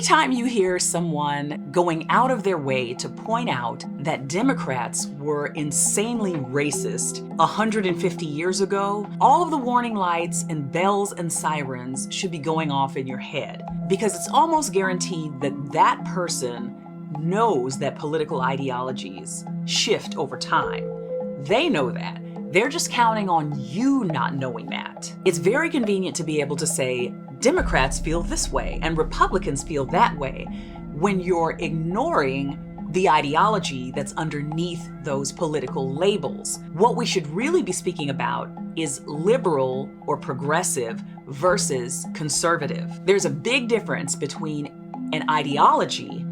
Anytime you hear someone going out of their way to point out that Democrats were insanely racist 150 years ago, all of the warning lights and bells and sirens should be going off in your head, because it's almost guaranteed that that person knows that political ideologies shift over time. They know that. They're just counting on you not knowing that. It's very convenient to be able to say, Democrats feel this way and Republicans feel that way, when you're ignoring the ideology that's underneath those political labels. What we should really be speaking about is liberal or progressive versus conservative. There's a big difference between an ideology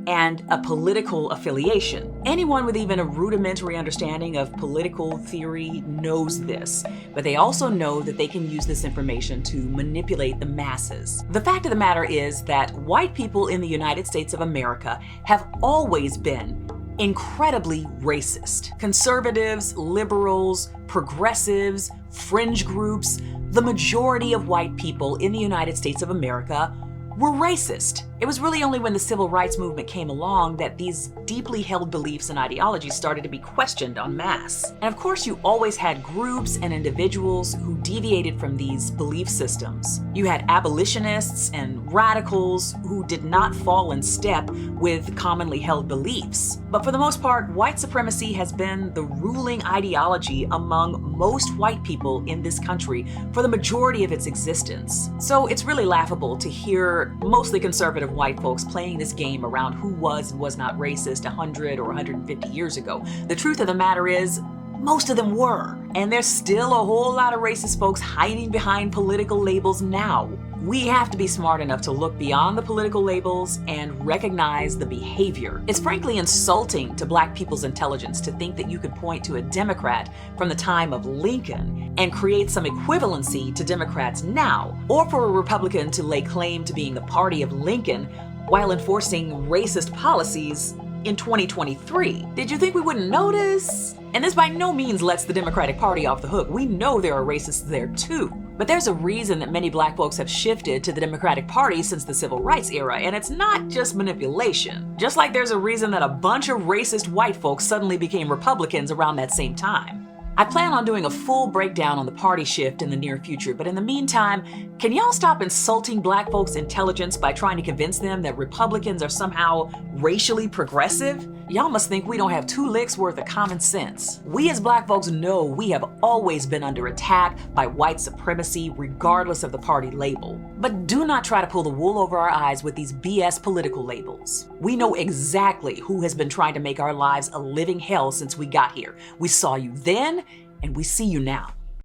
and a political affiliation. Anyone with even a rudimentary understanding of political theory knows this, but they also know that they can use this information to manipulate the masses. The fact of the matter is that white people in the United States of America have always been incredibly racist. Conservatives, liberals, progressives, fringe groups, the majority of white people in the United States of America were racist. It was really only when the civil rights movement came along that these deeply held beliefs and ideologies started to be questioned en masse. And of course, you always had groups and individuals who deviated from these belief systems. You had abolitionists and radicals who did not fall in step with commonly held beliefs. But for the most part, white supremacy has been the ruling ideology among most white people in this country for the majority of its existence. So it's really laughable to hear mostly conservative white folks playing this game around who was and was not racist 100 or 150 years ago. The truth of the matter is, most of them were. And there's still a whole lot of racist folks hiding behind political labels now. We have to be smart enough to look beyond the political labels and recognize the behavior. It's frankly insulting to black people's intelligence to think that you could point to a Democrat from the time of Lincoln and create some equivalency to Democrats now, or for a Republican to lay claim to being the party of Lincoln while enforcing racist policies in 2023. Did you think we wouldn't notice? And this by no means lets the Democratic Party off the hook. We know there are racists there too. But there's a reason that many black folks have shifted to the Democratic Party since the Civil Rights era, and it's not just manipulation. Just like there's a reason that a bunch of racist white folks suddenly became Republicans around that same time. I plan on doing a full breakdown on the party shift in the near future, but in the meantime, can y'all stop insulting black folks' intelligence by trying to convince them that Republicans are somehow racially progressive? Y'all must think we don't have two licks worth of common sense. We as black folks know we have always been under attack by white supremacy regardless of the party label. But do not try to pull the wool over our eyes with these BS political labels. We know exactly who has been trying to make our lives a living hell since we got here. We saw you then, and we see you now.